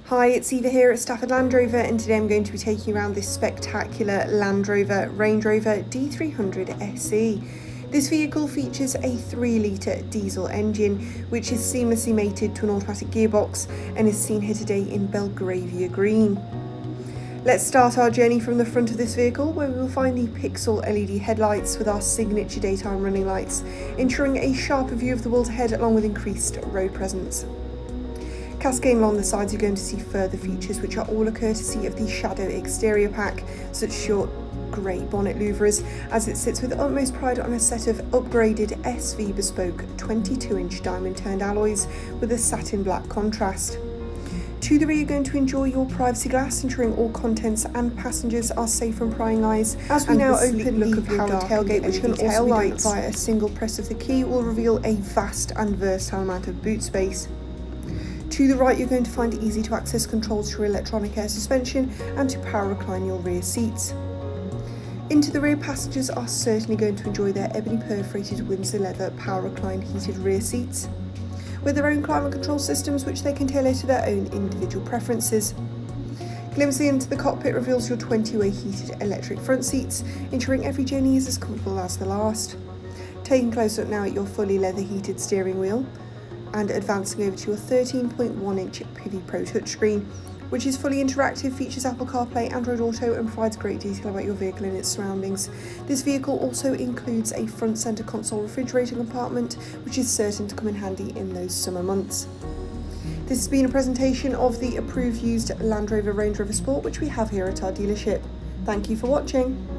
Hi, it's Eva here at Stafford Land Rover, and today I'm going to be taking you around this spectacular Land Rover Range Rover D300 SE. This vehicle features a 3-litre diesel engine, which is seamlessly mated to an automatic gearbox and is seen here today in Belgravia green. Let's start our journey from the front of this vehicle, where we will find the pixel LED headlights with our signature daytime running lights, ensuring a sharper view of the world ahead along with increased road presence. Cascading along the sides, you're going to see further features which are all a courtesy of the Shadow exterior pack, such as your grey bonnet louvers, as it sits with utmost pride on a set of upgraded SV Bespoke 22-inch diamond turned alloys with a satin black contrast. To the rear, you're going to enjoy your privacy glass, ensuring all contents and passengers are safe from prying eyes. As we now open the powered tailgate, which can also be done via a single press of the key, will reveal a vast and versatile amount of boot space. To the right, you're going to find easy to access controls for electronic air suspension and to power recline your rear seats. Into the rear, passengers are certainly going to enjoy their ebony perforated Windsor leather power recline heated rear seats, with their own climate control systems which they can tailor to their own individual preferences. Glimpsing into the cockpit reveals your 20-way heated electric front seats, ensuring every journey is as comfortable as the last. Taking a close look now at your fully leather heated steering wheel, and advancing over to your 13.1-inch Pivi Pro touchscreen, which is fully interactive, features Apple CarPlay, Android Auto, and provides great detail about your vehicle and its surroundings. This vehicle also includes a front centre console refrigerator compartment, which is certain to come in handy in those summer months. This has been a presentation of the approved used Land Rover Range Rover Sport, which we have here at our dealership. Thank you for watching.